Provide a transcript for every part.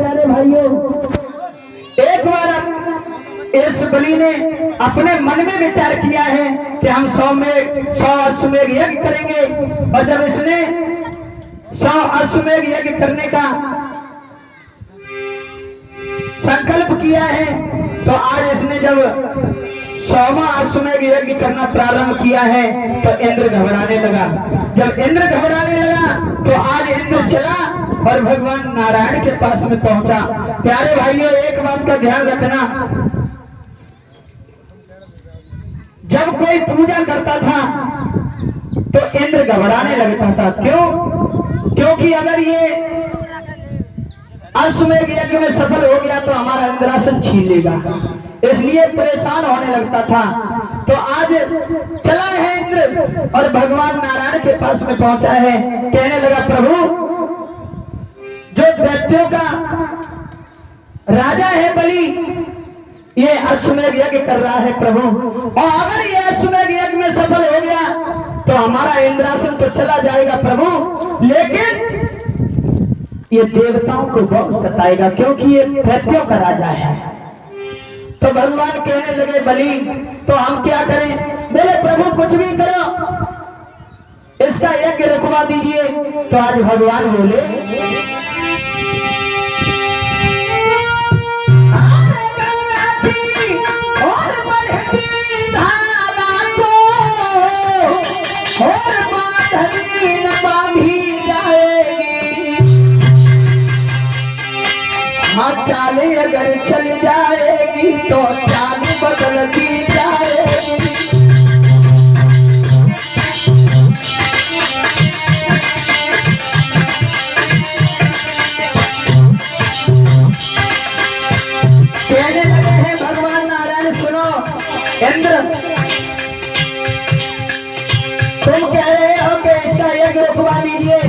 प्यारे भाइयों, एक बार इस बलि ने अपने मन में विचार किया है कि हम 100 अश्वमेध यज्ञ करेंगे। और जब इसने 100 अश्वमेध यज्ञ करने का संकल्प किया है, तो आज इसने जब 100वां अश्वमेध यज्ञ करना प्रारंभ किया है तो इंद्र घबराने लगा। जब इंद्र घबराने लगा तो आज इंद्र चला और भगवान नारायण के पास में पहुंचा। प्यारे भाइयों, एक बात का ध्यान रखना, जब कोई पूजा करता था तो इंद्र घबराने लगता था। क्यों? क्योंकि अगर ये अश्वमेध यज्ञ में सफल हो गया तो हमारा इंद्रासन छीन लेगा, इसलिए परेशान होने लगता था। तो आज चला है इंद्र और भगवान नारायण के पास में पहुंचा है। कहने लगा, प्रभु, जो दैत्यों का राजा है बलि, ये अश्वमेध यज्ञ कर रहा है प्रभु, और अगर ये अश्वमेध यज्ञ में सफल हो गया तो हमारा इंद्रासन तो चला जाएगा प्रभु, लेकिन ये देवताओं को बहुत सताएगा क्योंकि ये दैत्यों का राजा है। तो भगवान कहने लगे, बलि, तो हम क्या करें? बोले, प्रभु कुछ भी करो, इसका यज्ञ रुकवा दीजिए। तो आज भगवान बोले, और बढ़ती धारा को और बांधनी न बांधी जाएगी, हाँ चाले अगर चल जाएगी तो चाल बदलती जाएगी। कहने लगे हैं भगवान नारायण, सुनो इंद्र, तुम कह रहे हो कि इसका यज्ञ रुकवा दीजिए,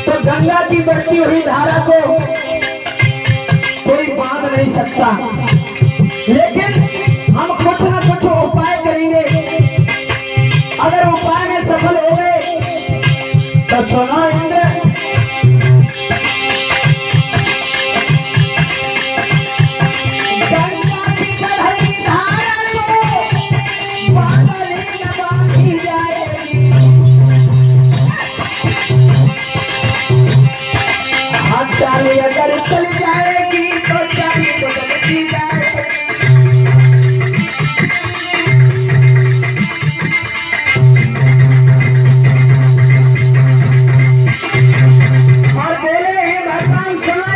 तो गंगा की बढ़ती हुई धारा को कोई बांध नहीं सकता, लेकिन हम कुछ न कुछ उपाय करेंगे। अगर उपाय में सफल हो गए तो सुनो इंद्र, गंगा की बढ़ती धारा को बांधने न बांधी जाएगी, हाथ चाले अगर चल जाएगी तो चाली बदलती जाएगी। और बोले हैं भगवान, सुनो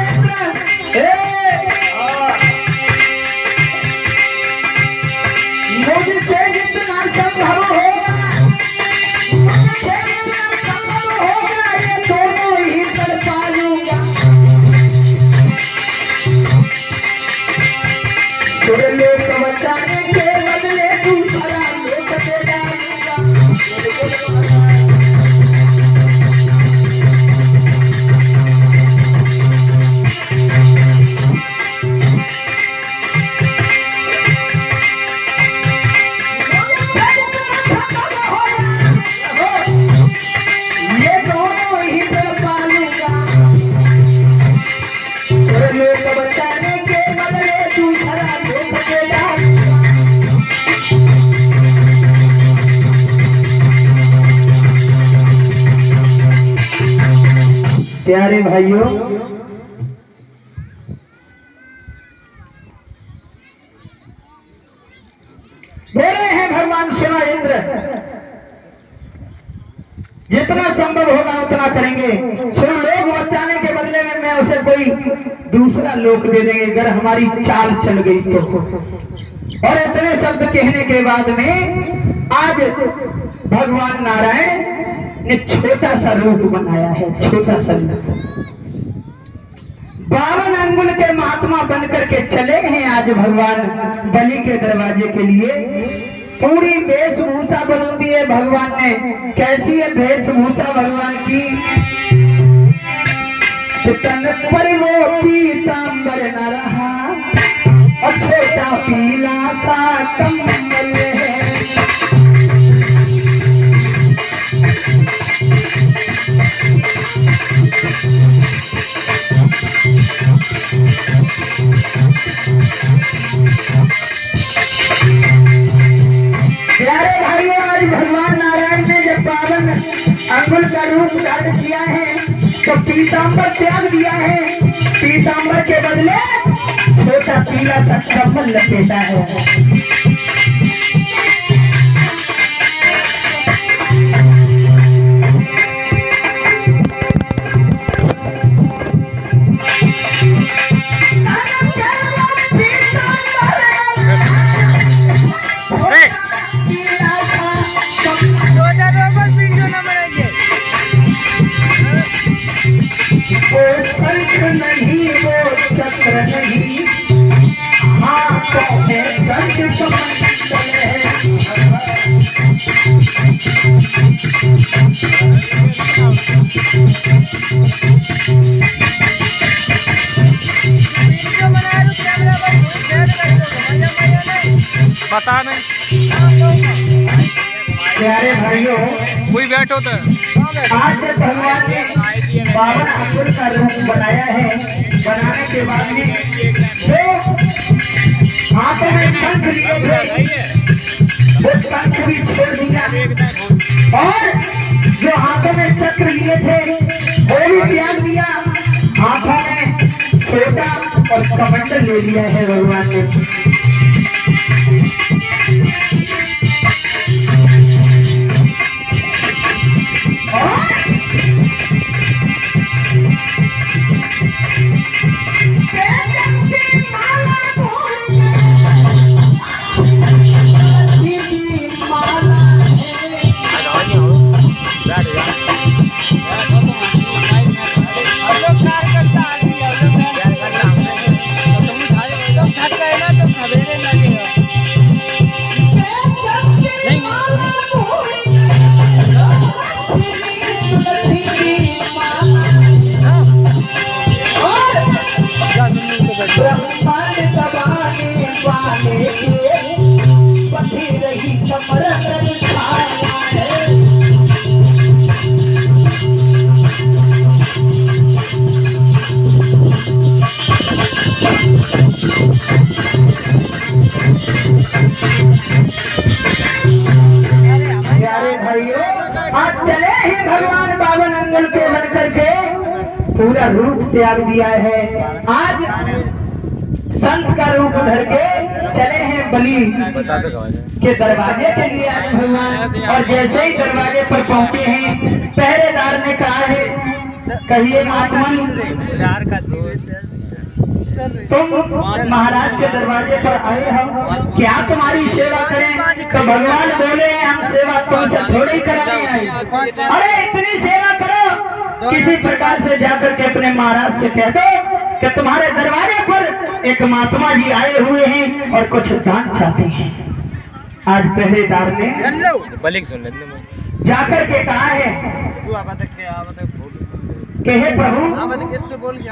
मुझसे जितना संभव होगा, मुझसे जितना संभव होगा, ये दोनों ही कर पालूंगा। लोक बचाने के बदले दूसरा लोक दे डालूंगा। ये दोनों ही कर पालूंगा। लोक बचाने के बदले दूसरा लोक दे डालूंगा। प्यारे भाइयों, बोले हैं भगवान सुनो इंद्र, जितना संभव होगा उतना करेंगे। सुनो, लोग बचाने के बदले में मैं उसे कोई दूसरा लोक दे देंगे अगर हमारी चाल चल गई तो। और इतने शब्द कहने के बाद में आज भगवान नारायण ने छोटा सा रूप बनाया है, छोटा सा रूप, 52 अंगुल के महात्मा बनकर के चले हैं आज भगवान बलि के दरवाजे के लिए। पूरी वेशभूषा बदल दी है भगवान ने। कैसी है वेशभूषा भगवान की? तन पर वो पीतांबर न रहा और छोटा पीला सा कम्बल है। पीताम्बर त्याग दिया है, पीताम्बर के बदले छोटा पीला सा कम्बल लपेटा है। वो शंख नहीं, वो चक्र नहीं, हाथों में दंड कमंडल है। पता नहीं प्यारे भाइयों, कोई बैठो तो आज भगवान ने बावन अंगुल का रूप बनाया है। बनाने के बाद में जो हाथों में शंख लिए थे वो शंख भी छोड़ दिया, और जो हाथों में चक्र लिए थे वो भी त्याग दिया। हाथों में सोटा और कमंडल ले लिया है भगवान ने। आज चले ही भगवान बावन अंगुल के बन करके पूरा रूप त्याग दिया है। आज संत का रूप धर के चले हैं बलि के दरवाजे के लिए आज भगवान। और जैसे ही दरवाजे पर पहुंचे हैं, पहरेदार ने कहा है, कहिए महात्मन, तुम महाराज के दरवाजे पर आए हो, क्या तुम्हारी सेवा करें? तो भगवान बोले, हम सेवा तुमसे थोड़ी कराने आए। अरे इतनी सेवा करो, किसी प्रकार से जाकर के अपने महाराज से कह दो कि तुम्हारे दरवाजे पर एक महात्मा जी आए हुए हैं और कुछ दान चाहते हैं। आज पहरेदार ने जाकर के कहा है कि हे प्रभु,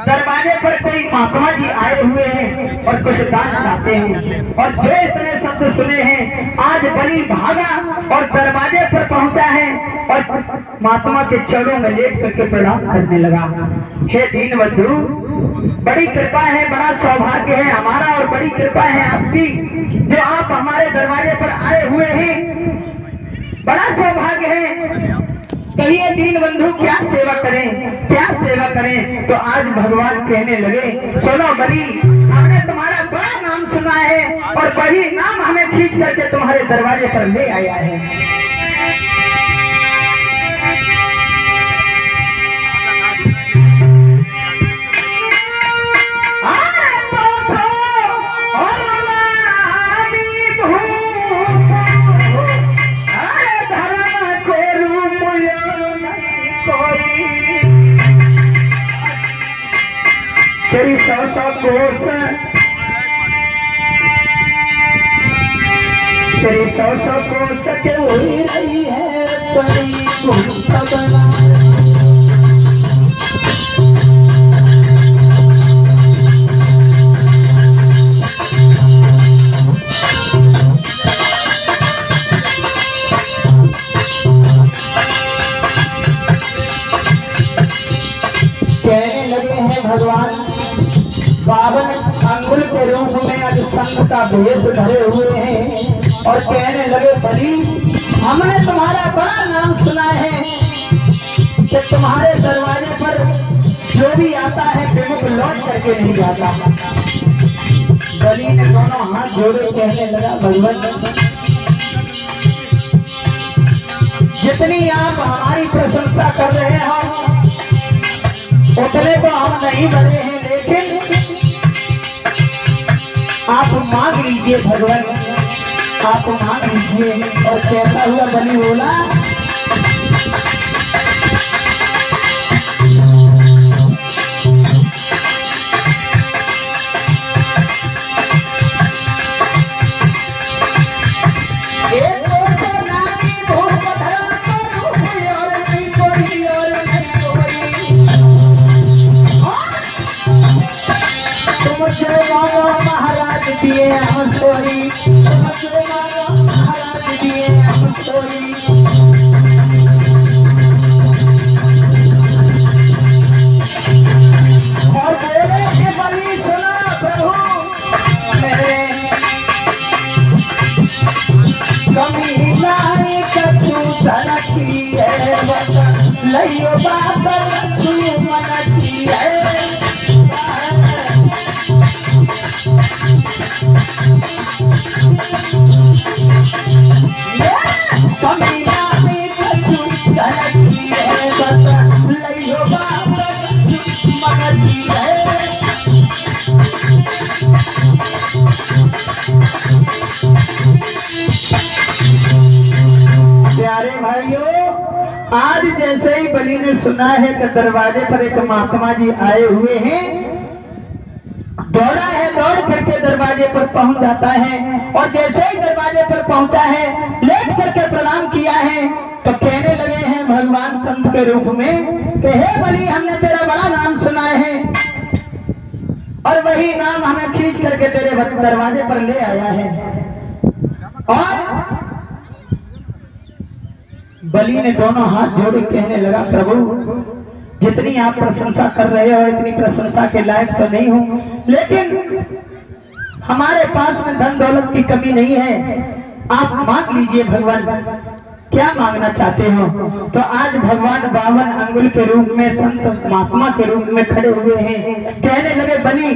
दरवाजे पर कोई महात्मा जी आए हुए हैं और कुछ दान चाहते हैं। और जो इतने शब्द सुने हैं, आज बलि भागा और दरवाजे पर पहुंचा है और महात्मा के चरणों में लेट करके प्रणाम करने लगा। हे दीनबंधु, बड़ी कृपा है, बड़ा सौभाग्य है हमारा और बड़ी कृपा है आपकी, जो आप हमारे दरवाजे पर आए हुए हैं। बड़ा सौभाग्य है। कहिए दीनबंधु, क्या सेवा करें, क्या सेवा करें? तो आज भगवान कहने लगे, सुनो बलि, हमने तुम्हारा बड़ा नाम सुना है और वही नाम हमें खींच करके तुम्हारे दरवाजे पर ले आया है। तेरी सौ कोस, तेरी सौ कोस के हुई रही है बड़ी बना। कहने लगे हैं भगवान, बावन अंगुल के रूप में आज संत का भेष धरे हुए हैं और कहने लगे, बलि, हमने तुम्हारा बड़ा नाम सुना है कि तुम्हारे दरवाजे पर जो भी आता है विमुख लौट करके नहीं जाता। बलि ने दोनों हाथ जोड़े कहने लगा, भगवान जितनी आप हमारी प्रशंसा कर रहे हैं उतने तो हम नहीं बने हैं, लेकिन आप मांग लीजिए भगवान, आप मांग लीजिए। और कहता हुआ बलि बोला, महाराज दिए हम सोई, महाराज दिए हम सोई। और बोले कि बलि सुना प्रभु, मेरे कमी नाई कछु धरती है, लइयो बाबर तू मनती है। प्यारे भाइयों, आज जैसे ही बलि ने सुना है कि दरवाजे पर एक महात्मा जी आए हुए हैं, दौड़ा है, दौड़ करके दरवाजे पर पहुंच जाता है। और जैसे ही दरवाजे पर पहुंचा है, लेट करके प्रणाम किया है, तो कहने लगे हैं भगवान संत के रूप में कि हे बलि, हमने तेरा बड़ा नाम सुना है और वही नाम हमें खींच करके तेरे दरवाजे पर ले आया है। और बलि ने दोनों हाथ जोड़े कहने लगा, प्रभु जितनी आप प्रशंसा कर रहे हो इतनी प्रशंसा के लायक तो नहीं हूं, लेकिन हमारे पास में धन दौलत की कमी नहीं है, आप मांग लीजिए भगवान, क्या मांगना चाहते हो। तो आज भगवान 52 अंगुल के रूप में संत महात्मा के रूप में खड़े हुए हैं। कहने लगे, बलि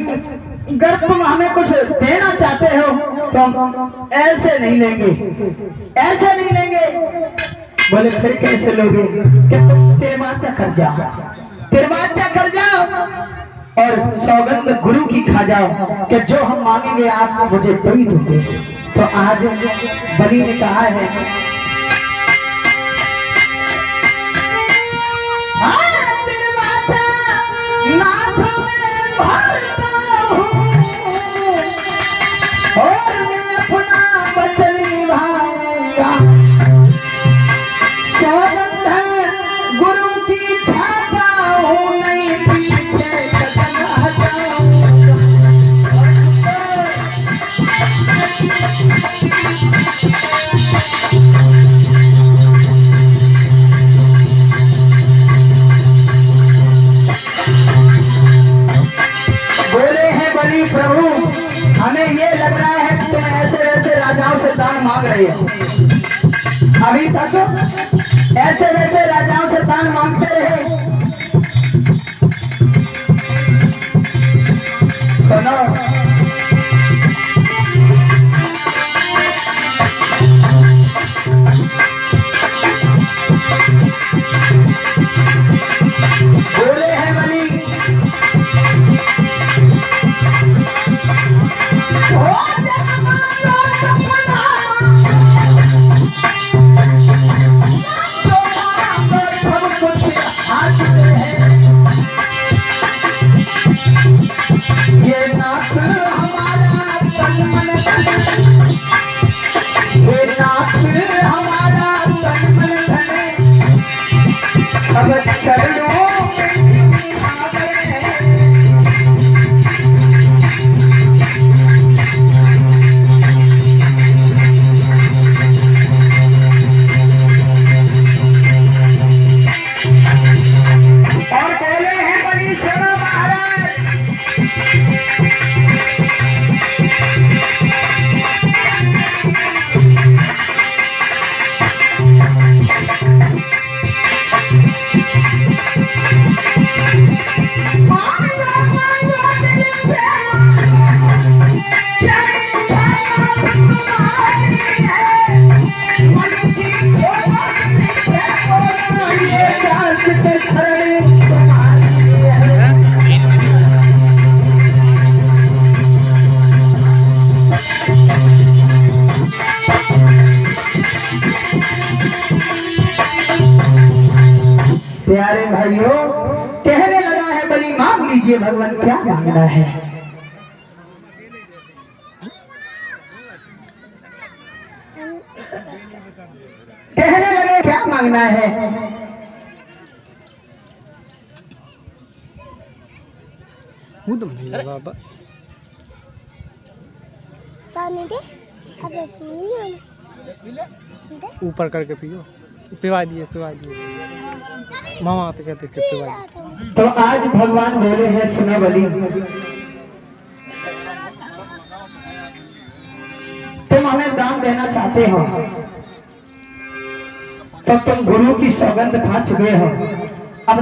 अगर तुम हमें कुछ देना चाहते हो तो हम ऐसे नहीं लेंगे, ऐसे नहीं लेंगे। बोले फिर कैसे लोगे? कि तुम तिरमाचा कर जाओ, तिरमाचा कर जाओ और सौगंध गुरु की खा जाओ कि जो हम मांगेंगे आप मुझे दे दोगे। तो आज बलि ने कहा है, तिरमाचा नाथ में भरता हूँ और मैं अपना वचन निभाऊंगा। सौगंध गुरु की खाता हूँ, नहीं पीछे कदम हटाऊंगा। बोले हैं बलि, प्रभु हमें ये लग रहा है कि तुम ऐसे वैसे राजाओं से दान मांग रहे हो। अभी तक ऐसे वैसे राजाओं से दान मांगते रहे। सुनो, बोले हैं बलि, ये नाथ लीजिए भगवान क्या मांगना है। कहने लगे क्या मांगना है। पानी दे, अबे पानी ऊपर करके पियो। पिवा दिए मामा तो कहते पिवा दिए। तो आज भगवान बोले हैं सुनो बलि, तुम हमें दान देना चाहते हो तो तुम गुरु की सौगंध खा चुके हो, अब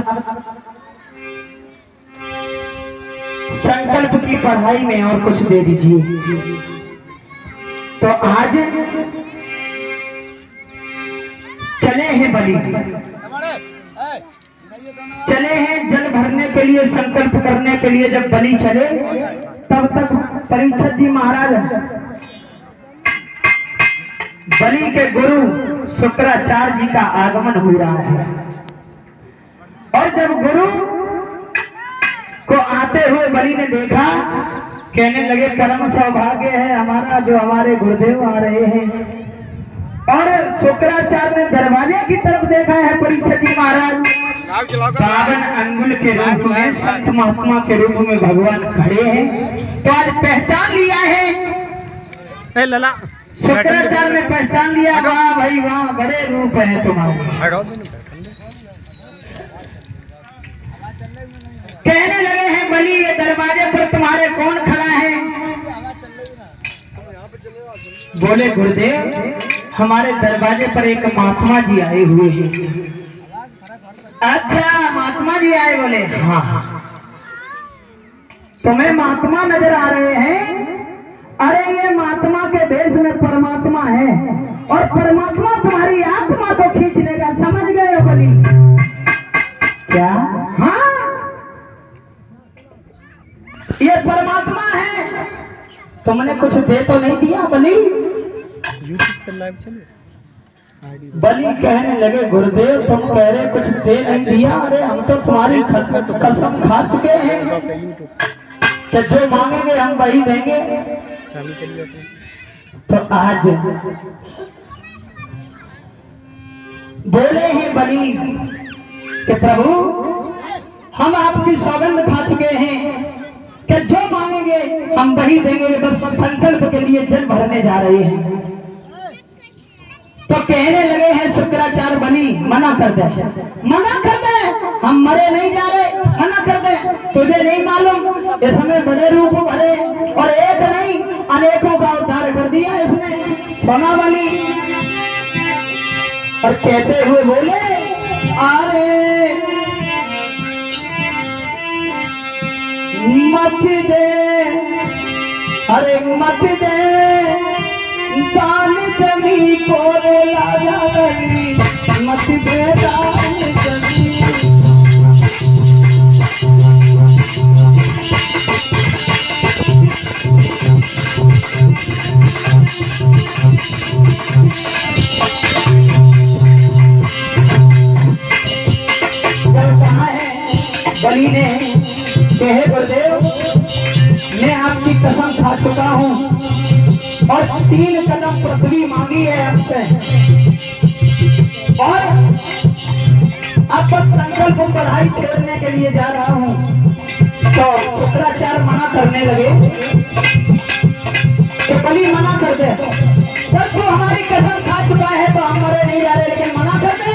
संकल्प की पढ़ाई में और कुछ दे दीजिए। तो आज चले हैं बलि, चले हैं जल भरने के लिए, संकल्प करने के लिए। जब बलि चले तब तक परीक्षित जी महाराज बलि के गुरु शुक्राचार्य जी का आगमन हो रहा है। और जब गुरु को आते हुए बलि ने देखा, कहने लगे परम सौभाग्य है हमारा जो हमारे गुरुदेव आ रहे हैं। और शुक्राचार्य ने दरवाजे की तरफ देखा है, परीक्षित जी महाराज 52 अंगुल के रूप में, संत महात्मा के रूप में भगवान खड़े हैं। तो आज पहचान लिया है लला, शुक्राचार्य ने पहचान लिया, वाह भाई वाह, बड़े रूप है तुम्हारे। कहने लगे हैं बलि ये दरवाजे पर तुम्हारे कौन खड़ा है। बोले गुरुदेव हमारे दरवाजे पर एक महात्मा जी आए हुए हैं। अच्छा महात्मा जी आए, बोले हाँ तुम्हें महात्मा नजर आ रहे हैं। अरे ये महात्मा के देश में परमात्मा है और परमात्मा तुम्हारी आत्मा को खींच लेगा, समझ गए हो बलि? क्या? हाँ ये परमात्मा है। तुमने कुछ दे तो नहीं दिया बलि? यूट्यूब पर लाइव चले। बलि कहने लगे गुरुदेव तुम कह रहे कुछ दे नहीं दिया, अरे हम तो तुम्हारी कसम खा चुके हैं कि जो मांगेंगे हम वही देंगे। तो आज बोले हैं बलि कि प्रभु हम आपकी सौगंध खा चुके हैं कि जो मांगेंगे हम वही देंगे, बस संकल्प के लिए जल भरने जा रहे हैं। तो कहने लगे हैं शुक्राचार्य बलि मना कर दे, मना कर दे, हम मरे नहीं जा रहे, मना कर दे। तुझे नहीं मालूम इस समय बड़े रूप भरे और एक नहीं अनेकों का उद्धार कर दिया इसने, सोना बलि। और कहते हुए बोले अरे मत दे, अरे मत दे दान जमी को रे राजा बलि, मत दे दान जमी। कहा है बलि ने, कहे गुरुदेव मैं आपकी कसम खा चुका हूँ और 3 कदम पृथ्वी मांगी है आपसे, और अब संकल्प पढ़ाई छोड़ने के लिए जा रहा हूँ। तो शुक्राचार्य मना करने लगे तो बलि मना कर दे, पर तू हमारी कसम खा चुका है तो हम मरे नहीं जा रहे, लेकिन मना कर दे।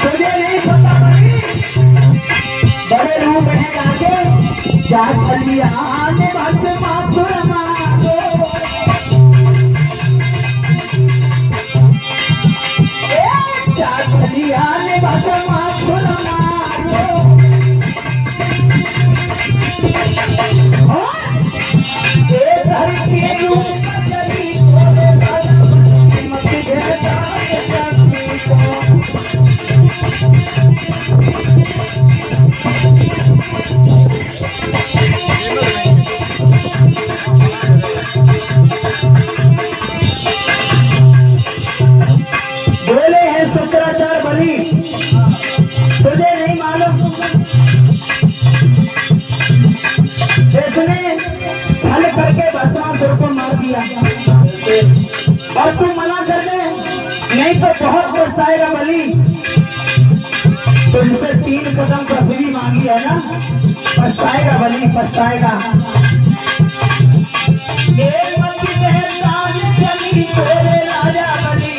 तुझे नहीं पता बलि बड़े रूप है लागे, जा चलिया ने बस मासुर मारो, जा चलिया ने बस मासुर मारो। धरती रूप चली मत देता बोले हैं शुक्राचार्य बलि मालूम, इसने छल करके भस्मासुर को मार दिया और तू मना कर दे, नहीं तो बहुत पछताएगा बलि। तुमसे 3 कदम पृथ्वी मांगी है ना, पछताएगा बलि, पछताएगा। राजा बलि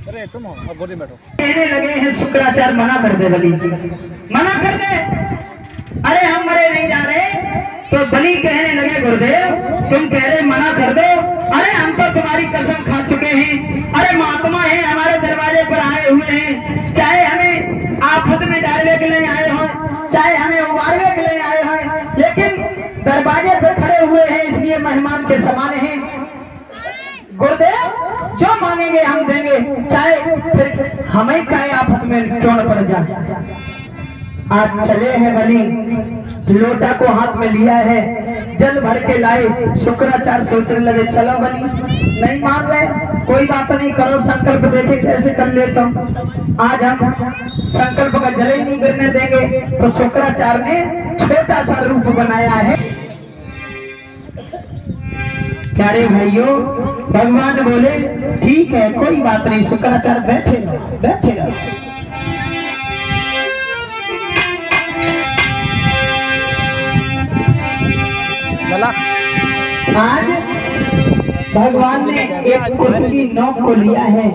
अरे तुम अब गोदी में बैठो। कहने लगे हैं शुक्राचार्य मना कर दे बलि, मना कर दे, अरे हम मरे नहीं जा रहे। तो बलि कहने लगे गुरुदेव तुम कह रहे मना कर दो, अरे हम तो तुम्हारी कसम खा चुके हैं, अरे महात्मा है हमारे दरवाजे पर आए हुए हैं, चाहे हमें आफत में डालने के लिए आए हो, चाहे हमें उबारने के लिए आए हो, लेकिन दरवाजे पर खड़े हुए हैं इसलिए मेहमान के समान हैं। गुरुदेव जो मांगेंगे हम देंगे, चाहे फिर हमें काय आफत में क्यों न पड़ जाए। आज चले हैं बलि, लोटा को हाथ में लिया है, जल भर के लाए। शुक्राचार्य सोचने लगे चलो बलि, नहीं मान रहे, कोई बात नहीं, करो संकल्प, देखे कैसे कर लेता हूँ। आज हम संकल्प का जल ही नहीं गिरने देंगे। तो शुक्राचार्य ने छोटा सा रूप बनाया है। प्यारे भाइयों, भगवान बोले ठीक है कोई बात नहीं, शुक्राचार्य बैठेगा बैठेगा। आज भगवान ने एक कुश की नोक को लिया है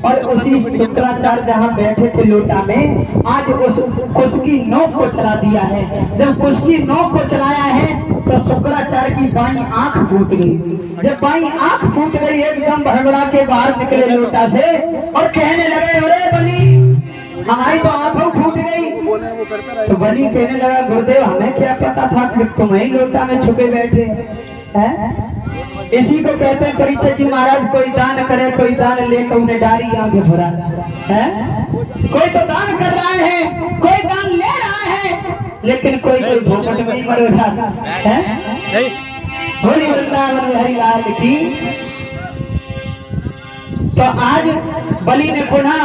और उसी शुक्राचार्य जहाँ बैठे थे लोटा में, आज उस कुश की नोक को चला दिया है। जब कुश की नोक को चलाया है तो शुक्राचार्य की बाईं आंख फूट गई। जब बाईं आंख फूट गई एकदम भड़बड़ा के बाहर निकले लोटा से और कहने लगे अरे बलि हमारी तो आंखों फूट गई। तो बलि कहने लगा गुरुदेव हमें क्या पता था कि तुम ही लोटा में छुपे बैठे हैं। इसी को कहते हैं परीक्षित जी महाराज, कोई दान करे कोई दान लेकर उन्हें डारी आगे भरा है। कोई तो दान कर रहा है, कोई दान ले रहा है, लेकिन कोई कोई भोपट में मर रहा है। होली वृंदावन हरि लाल की। तो आज बलि ने पुनः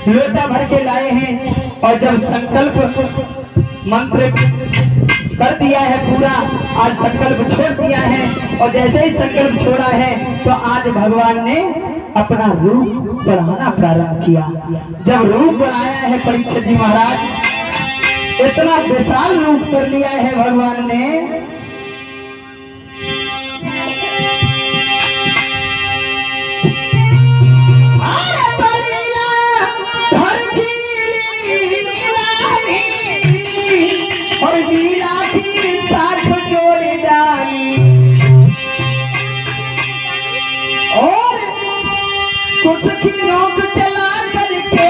लोटा भर के लाए हैं और जब संकल्प मंत्र कर दिया है पूरा, आज संकल्प छोड़ दिया है और जैसे ही संकल्प छोड़ा है तो आज भगवान ने अपना रूप बढ़ाना प्रारंभ किया। जब रूप बढ़ाया है परीक्षित जी महाराज, इतना विशाल रूप कर लिया है भगवान ने। और लीला की साथ जोड़ डाली और कुछ की नोक चला करके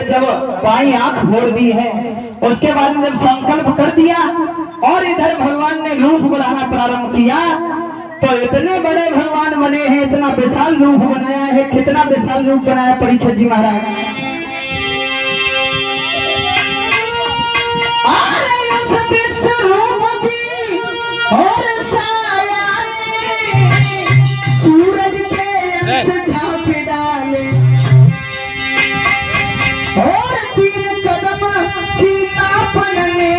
जब बाईं आंख मोड़ दी है उसके बाद जब संकल्प कर दिया और इधर भगवान ने रूप बढ़ाना प्रारंभ किया तो इतने बड़े भगवान बने हैं, इतना विशाल रूप बनाया है। कितना विशाल रूप बनाया परीक्षित जी महाराज। और साया ने सूरज के अंश ढांप डाले और 3 कदम की तापन ने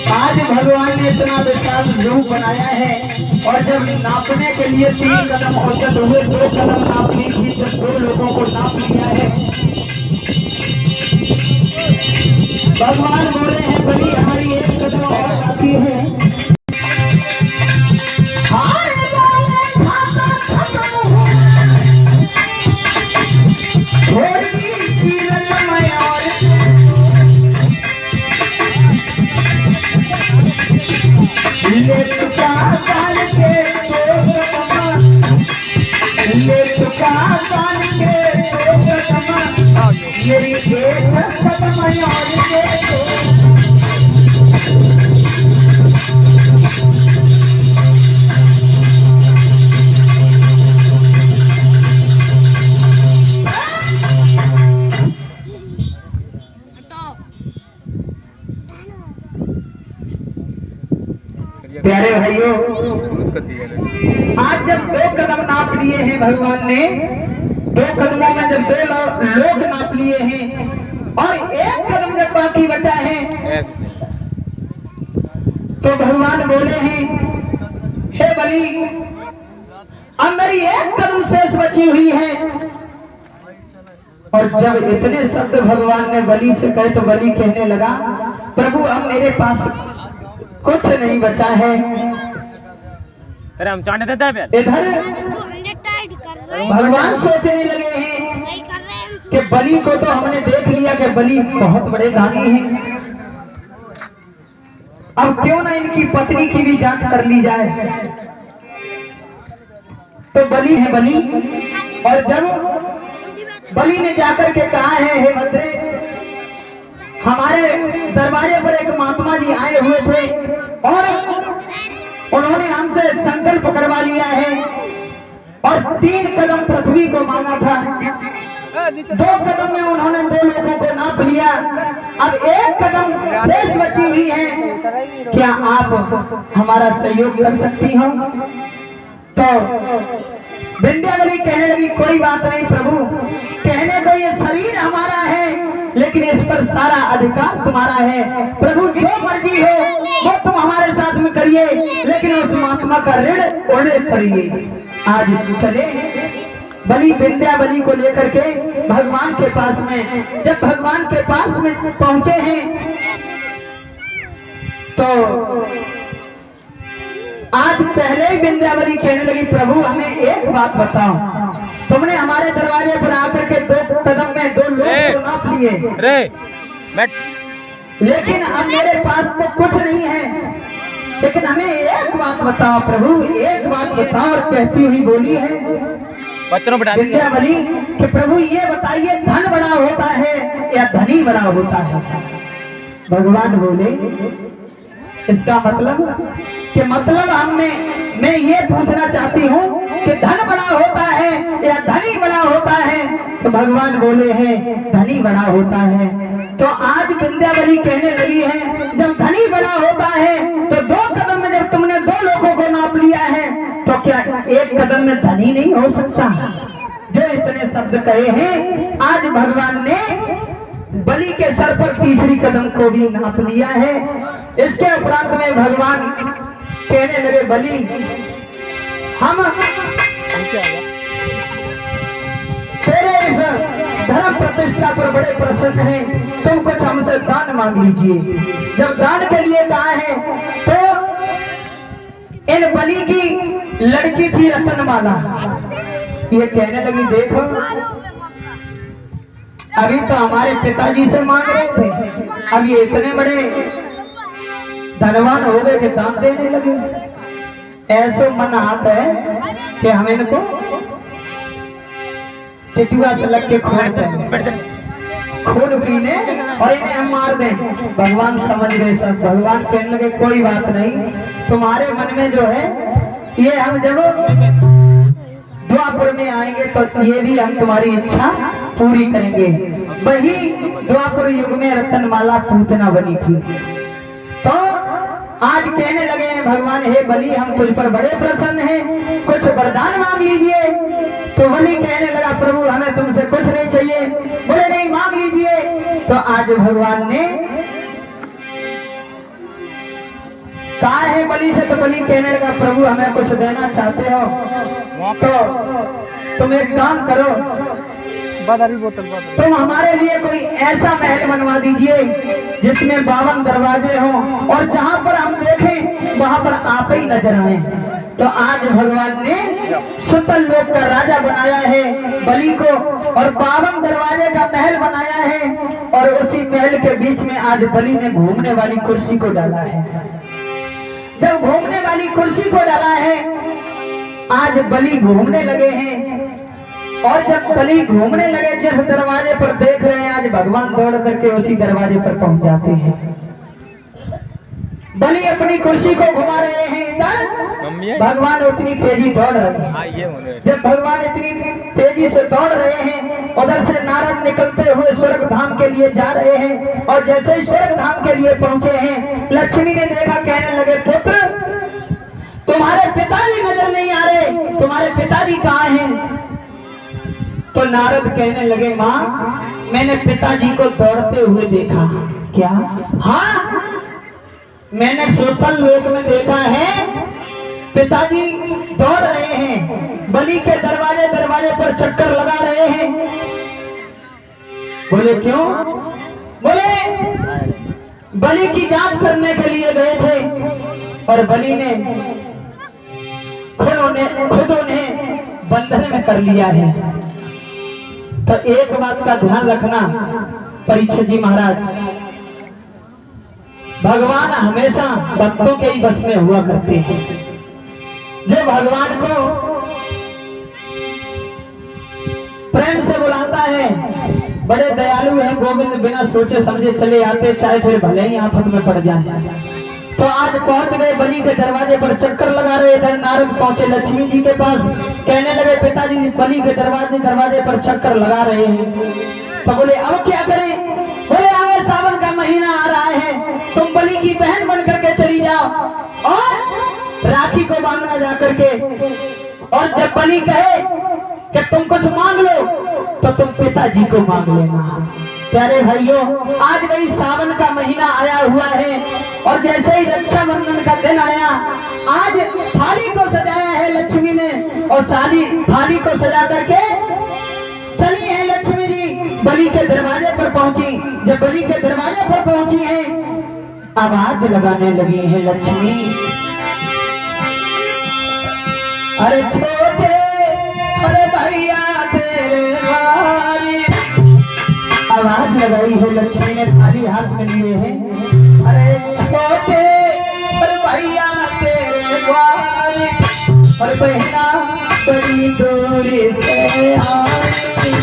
आज भगवान ने इतना विशाल रूप बनाया है और जब नापने के लिए 3 कदम औसत हुए, 2 कदम नापने की जब 2 लोगों को नाप लिया है, भगवान बोले हैं बलि हमारी 1 कदम और बाकी है। थोड़ी मेरी खेत खत्म और देखो प्यारे भाइयों, आज जब 2 कदम नाप लिए हैं भगवान ने, 2 कदमों में जब 2 लोग नाप लिए हैं और 1 कदम जब बाकी बचा है, तो भगवान बोले हैं, हे बलि, अब मेरी 1 कदम शेष बची हुई है। और जब इतने शब्द भगवान ने बलि से कहे तो बलि कहने लगा, प्रभु अब मेरे पास कुछ नहीं बचा है। अरे हम चांटे देते हैं इधर भगवान सोचने लगे हैं कि बलि को तो हमने देख लिया कि बलि बहुत बड़े दानी हैं, अब क्यों ना इनकी पत्नी की भी जांच कर ली जाए। तो बलि है बलि, और जब बलि ने जाकर के कहा है, हे मंत्री, हमारे दरबारे पर एक महात्मा जी आए हुए थे और उन्होंने हमसे संकल्प करवा लिया है और 3 कदम पृथ्वी को मांगा था, 2 कदम में उन्होंने 2 लोगों को नाप लिया, अब 1 कदम शेष बची हुई है, क्या आप हमारा सहयोग कर सकती हो? तो विंध्यावली कहने लगी, कोई बात नहीं प्रभु, कहने को ये शरीर हमारा है लेकिन इस पर सारा अधिकार तुम्हारा है, प्रभु जो मर्जी हो वो तुम हमारे साथ में करिए, लेकिन उस महात्मा का ऋण उड़े करिए। आज चले बलि विंध्यावली को लेकर के भगवान के पास में, जब भगवान के पास में पहुंचे हैं तो आज पहले ही विंध्यावली कहने लगी, प्रभु हमें एक बात बताओ, तुमने हमारे दरवाजे पर आकर के 2 कदम में 2 लोग को नाप लिए, लेकिन अब मेरे पास तो कुछ नहीं है, लेकिन हमें एक बात बताओ प्रभु, एक बात बताओ। और कहती हुई बोली है विंध्यावली कि प्रभु ये बताइए, धन बड़ा होता है या धनी बड़ा होता है? भगवान बोले, इसका मतलब मैं ये पूछना चाहती हूँ कि धन बड़ा होता है या धनी बड़ा होता है? तो भगवान बोले हैं, धनी बड़ा होता है। तो आज विंध्यावली कहने लगी है, जब धनी बड़ा होता है तो 2 कदम में जब तुमने 2 लोगों को नाप लिया है, तो क्या 1 कदम में धनी नहीं हो सकता? जो इतने शब्द कहे हैं, आज भगवान ने बलि के सर पर 3री कदम को भी नाप लिया है। इसके उपरांत में भगवान कहने लगे, बलि हम तेरे इस धर्म प्रतिष्ठा पर बड़े प्रसन्न हैं, तुम कुछ हमसे दान मांग लीजिए। जब दान के लिए कहा है तो इन बलि की लड़की थी रतनमाला, ये कहने लगी, देखो अभी तो हमारे पिताजी से मांग रहे थे, अब ये इतने बड़े धनवान हो गए कि दान देने लगे। ऐसे मन आता है कि हम इनको टिटुआ से लग के खून पी ले और इन्हें हम मार दें। भगवान समझ गए सब। भगवान कहने लगे, कोई बात नहीं, तुम्हारे मन में जो है ये हम जब द्वापर में आएंगे तो ये भी हम तुम्हारी इच्छा पूरी करेंगे। वही द्वापर युग में रतनमाला पूतना बनी थी। तो आज कहने लगे हैं भगवान, हे बलि हम तुझ पर बड़े प्रसन्न हैं, कुछ वरदान मांग लीजिए। तो बलि कहने लगा, प्रभु हमें तुमसे कुछ नहीं चाहिए। बोले नहीं, मांग लीजिए। तो आज भगवान ने कहा है बलि से, तो बलि कहने लगा, प्रभु हमें कुछ देना चाहते हो तो तुम एक काम करो, तुम हमारे लिए कोई ऐसा महल बनवा दीजिए जिसमें 52 दरवाजे हों और जहां पर हम देखें वहां पर आप ही नजर आए। तो आज भगवान ने सुतल लोक का राजा बनाया है बलि को और 52 दरवाजे का महल बनाया है और उसी महल के बीच में आज बलि ने घूमने वाली कुर्सी को डाला है। जब घूमने वाली कुर्सी को डाला है, आज बलि घूमने लगे हैं और जब बलि घूमने लगे, जिस दरवाजे पर देख रहे हैं आज भगवान दौड़ करके उसी दरवाजे पर पहुंच जाते हैं। बलि अपनी कुर्सी को घुमा रहे हैं इधर, भगवान उतनी तेजी दौड़ रहे हैं। जब भगवान इतनी तेजी से दौड़ रहे हैं, उधर से नारद निकलते हुए स्वर्ग धाम के लिए जा रहे हैं। और जैसे ही स्वर्ग धाम के लिए पहुंचे हैं, लक्ष्मी ने देखा, कहने लगे, पुत्र तुम्हारे पिताजी नजर नहीं आ रहे, तुम्हारे पिताजी कहाँ हैं? तो नारद कहने लगे, माँ मैंने पिताजी को दौड़ते हुए देखा। क्या? हाँ, मैंने सोतल लोक में देखा है, पिताजी दौड़ रहे हैं, बलि के दरवाजे दरवाजे पर चक्कर लगा रहे हैं। बोले क्यों? बोले बलि की जांच करने के लिए गए थे और बलि ने खुद उन्हें बंधन में कर लिया है। तो एक बात का ध्यान रखना परीक्षित जी महाराज, भगवान हमेशा भक्तों के ही बस में हुआ करते हैं। जो भगवान को प्रेम से बुलाता है, बड़े दयालु हैं, गोविंद बिना सोचे समझे चले आते, चाहे फिर भले ही आफत में पड़ जाए। तो आज पहुंच गए बलि के दरवाजे पर, चक्कर लगा रहे। इधर नारद पहुंचे लक्ष्मी जी के पास, कहने लगे, पिताजी बलि के दरवाजे पर चक्कर लगा रहे हैं। तो बोले अब क्या करें? बोले आगे सावन का महीना आ रहा है, तुम बलि की बहन बन करके चली जाओ और राखी को बांधना जा करके, और जब बलि कहे कि तुम कुछ मांग लो तो तुम पिताजी को मांग लेना। प्यारे भाइयों, आज वही सावन का महीना आया हुआ है और जैसे ही रक्षाबंधन का दिन आया, आज थाली को सजाया है लक्ष्मी ने, और थाली को सजा करके चली है लक्ष्मी जी, बलि के दरवाजे पर पहुंची। जब बलि के दरवाजे पर पहुंची है, आवाज लगाने लगी है लक्ष्मी, अरे छोटे अरे भैया तेरे द्वारे। आवाज लगाई है लक्ष्मी ने, थाली हाथ में लिए हैं, अरे छोटे अरे भैया तेरे द्वारे, और बहना बड़ी दूरी से आई।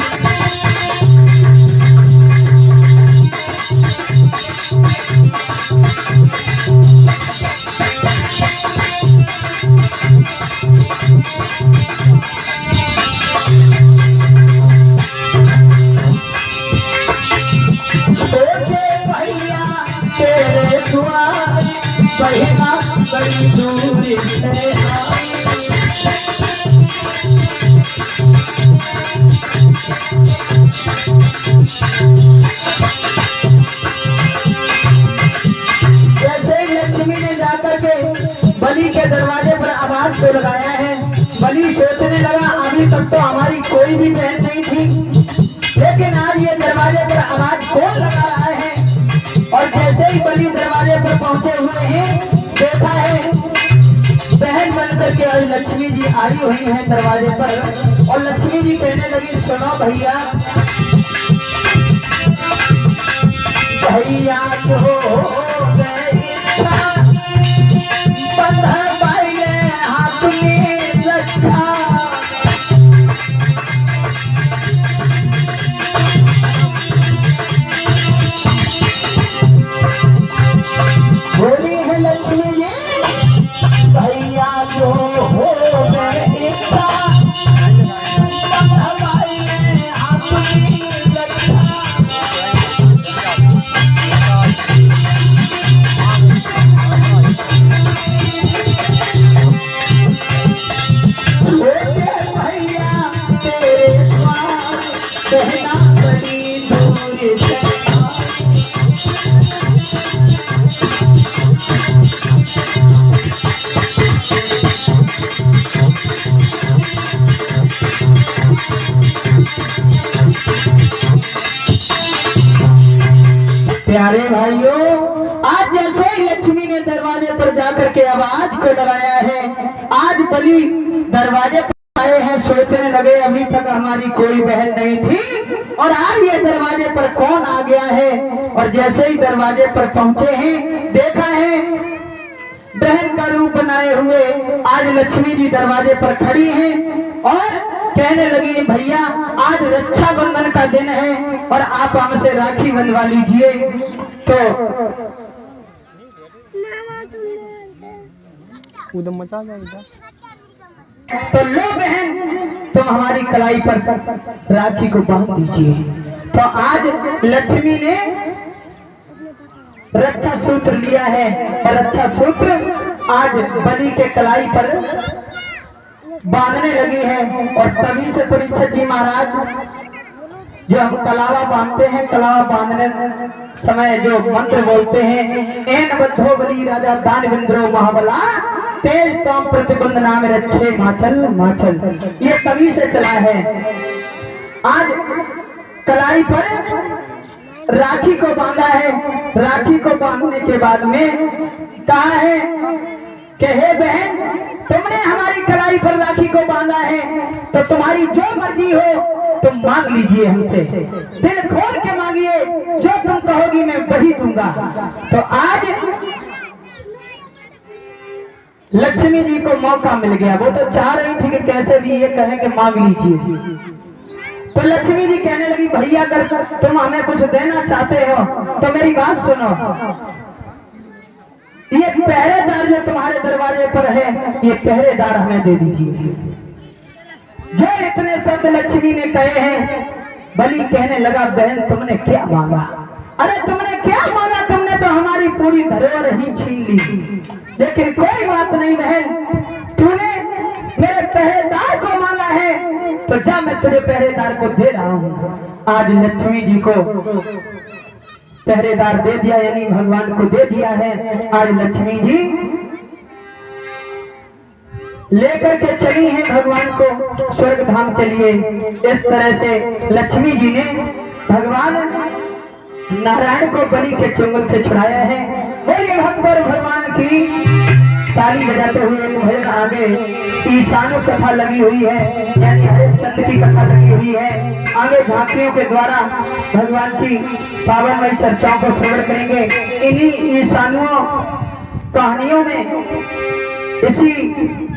बहना बड़ी दूरी से आई। जैसे ही लक्ष्मी ने जाकर के बलि के दरवाजे पर आवाज को लगाया है, बलि सोचने लगा, अभी तक तो हमारी कोई भी बहन नहीं थी, लेकिन आज ये दरवाजे पर आवाज कौन लगा रहा है? और जैसे ही बलि दरवाजे पर पहुंचे हुए हैं, देखा है बहन बनकर के आज लक्ष्मी जी आई हुई हैं दरवाजे पर, और लक्ष्मी जी कहने लगी, सुनो भैया, भैया को बंधा पाए हाथ में रखा। बोली है लक्ष्मी जी, भैया जो हो गए इतना, भाई ने अपनी रखा। छोटे भैया तेरे द्वार, बहना बड़ी दूरी से प्यारे भाइयों, आज जैसे ही लक्ष्मी ने दरवाजे पर जाकर के आवाज को लगाया है, आज बलि दरवाजे पर आए हैं, सोचने लगे अभी तक हमारी कोई बहन नहीं थी और आज ये दरवाजे पर कौन आ गया है। और जैसे ही दरवाजे पर पहुंचे हैं, देखा है बहन का रूप बनाए हुए आज लक्ष्मी जी दरवाजे पर खड़ी हैं। और कहने लगी भैया आज रक्षाबंधन का दिन है और आप हमसे राखी बंधवा लीजिए। तो उधम मचा जाएगा। तो लो बहन तुम हमारी कलाई पर राखी को बांध दीजिए। तो आज लक्ष्मी ने रक्षा सूत्र लिया है और रक्षा सूत्र आज बलि के कलाई पर बांधने लगी है। और तभी से परीक्षित जी महाराज जो हम कलावा बांधते हैं, कलावा बांधने समय जो मंत्र बोलते हैं, एन बद्धो बलि राजा दान बिंद्रो महाबला तेज तम प्रतिबंध नाम रक्षे माचल माचल, ये तभी से चला है। आज कलाई पर राखी को बांधा है। राखी को बांधने के बाद में कहा है कि हे बहन तुमने हमारी कलाई पर राखी को बांधा है तो तुम्हारी जो मर्जी हो तुम मांग लीजिए हमसे, दिल खोल के मांगिए, जो तुम कहोगी मैं वही दूंगा। तो आज लक्ष्मी जी को मौका मिल गया। वो तो चाह रही थी कि कैसे भी ये कहें कि मांग लीजिए। तो लक्ष्मी जी कहने लगी भैया अगर तुम हमें कुछ देना चाहते हो तो मेरी बात सुनो, ये पहरेदार जो तुम्हारे दरवाजे पर है ये पहरेदार हमें दे दीजिए। जो इतने शब्द लक्ष्मी ने कहे हैं, बलि कहने लगा बहन तुमने क्या मांगा? अरे तुमने क्या मांगा? तुमने तो हमारी पूरी धरोहर ही छीन ली। लेकिन कोई बात नहीं बहन, तूने मेरे पहरेदार को मांगा है तो जा मैं तुझे पहरेदार को दे रहा हूँ। आज लक्ष्मी जी को पहरेदार दे दिया, यानी भगवान को दे दिया है। आज लक्ष्मी जी लेकर के चली हैं भगवान को स्वर्ग धाम के लिए। इस तरह से लक्ष्मी जी ने भगवान नारायण को बलि के चुंगल से छुड़ाया है। बोलिए भक्त और भगवान की ताली बजाते हुए भजन आगे ईशानु कथा लगी हुई है, यानी हरिश्चंद्र की कथा लगी हुई है। आगे झांकियों के द्वारा भगवान की पावनमय चर्चाओं को श्रवण करेंगे। इन्हीं ईशानुओं कहानियों में इसी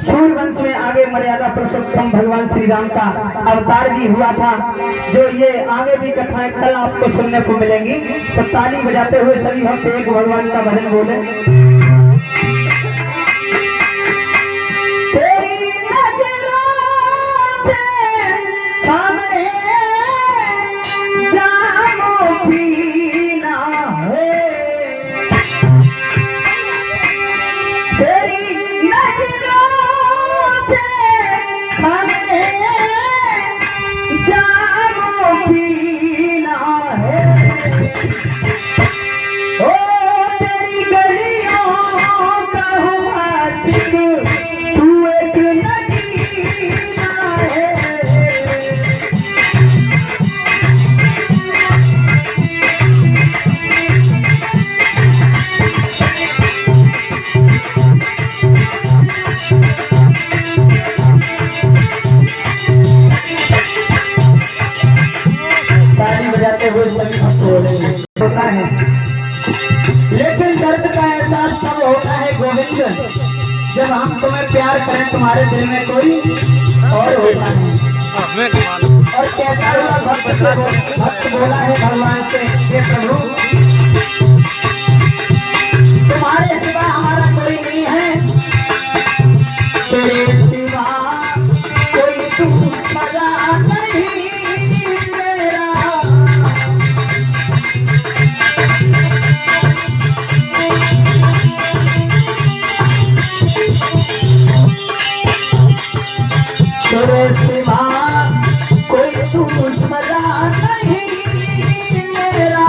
सूर्यवंश में आगे मर्यादा पुरुषोत्तम भगवान श्री राम का अवतार भी हुआ था, जो ये आगे भी कथाएं कल आपको सुनने को मिलेंगी। तो ताली बजाते हुए सभी भक्त एक भगवान का भजन बोले। होता है, लेकिन दर्द का एहसास तब होता है गोविंद जब हम तुम्हें प्यार करें, तुम्हारे दिल में कोई और होता है। और कहता हुआ भक्त बोला है भगवान से, हे प्रभु तुम्हारे सिवा हमारा कोई नहीं है, तेरे सिवा कोई दूसरा नहीं मेरा। तेरे सिवा कोई दूसरा नहीं मेरा।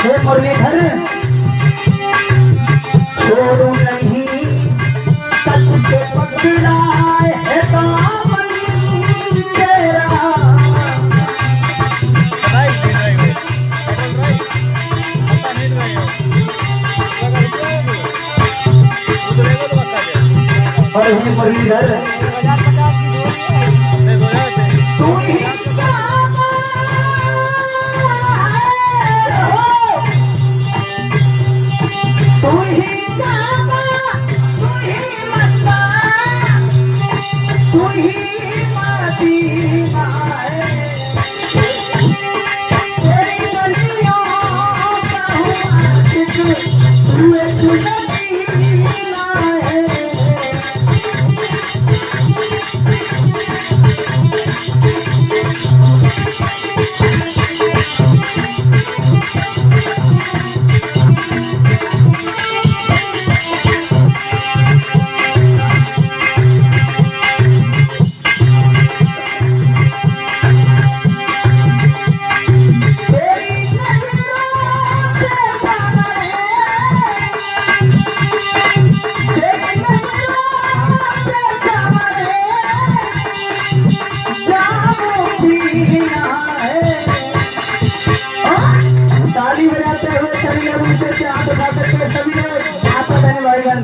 हे मुरलीधर छोड़ू नहीं सच के पकड़ा है दामन तेरा। और हे मुरलीधर तू ही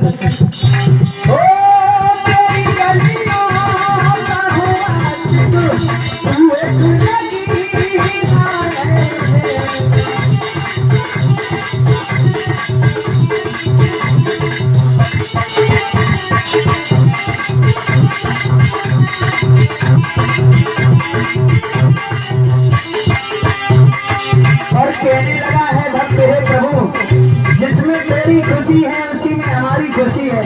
ओ तेरी गलियों का हूँ आशिक, तू एक नगीना है। और कहने लगा है भक्त, हे प्रभु, जिसमें तेरी खुशी है उसी में हमारी खुशी है,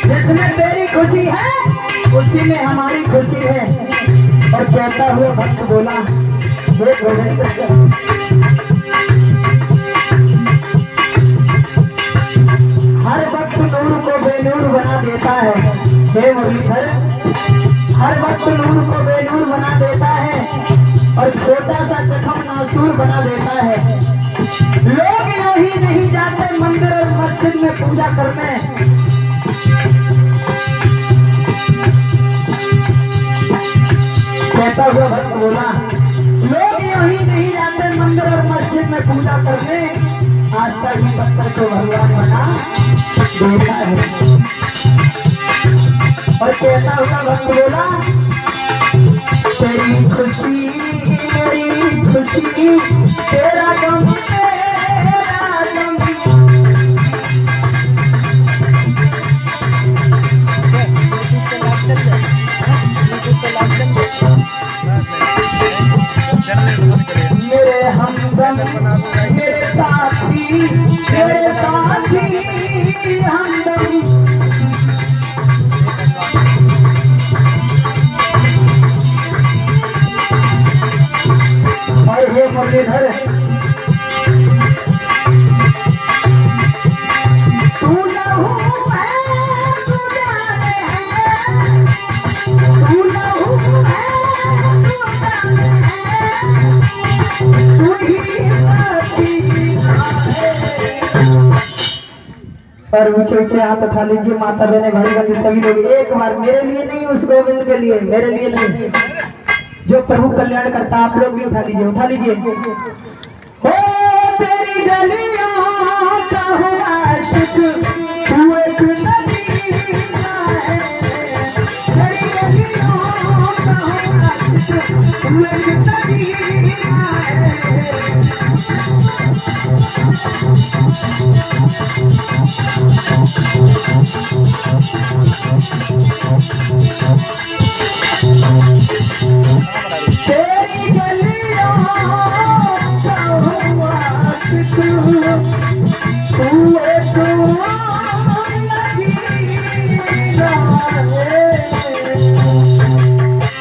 जिसमें तेरी खुशी है उसी में हमारी खुशी है। और कहता हुआ भक्त बोला, हे गोविंद, हर वक्त नूर को बेनूर बना देता है। हे मुरलीधर, हर वक्त नूर को बेनूर बना देता है और छोटा सा जख्म नासूर बना देता है। लोग यूं ही नहीं जाते मंदिर और मस्जिद में पूजा करने, कहता हुआ भक्त बोला, लोग यूं ही नहीं जाते मंदिर और मस्जिद में पूजा करने, आज तक ही पत्थर को भगवान बना देता है। और कहता हुआ भक्त बोला, तेरी खुशी मेरी खुशी, तेरा गम मेरा गम। मेरे हमदम मेरे साथी हमदम। और हे मुरलीधर, तू लहू है तू जान है, तू लहू है तू जान है, तू ही पसीना है। और ऊंचे ऊंचे हाथ उठा लीजिए माता बहने भाई बंधु सभी लोग, एक बार मेरे लिए नहीं, उस गोविंद के लिए, मेरे लिए नहीं, जो प्रभु कल्याण करता। आप लोग भी उठा लीजिए, उठा लीजिए। हो तेरी गलियों का हूँ आशिक, तू एक नगीना है। तेरी गलियों का हूँ आशिक, तू एक नगीना है। तेरी गलियों का हूँ आशिक, तू एक नगीना है।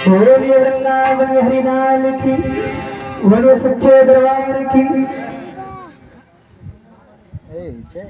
बोलिए वृंदावन हरिनाम की, बोलो सच्चे दरबार की। जय।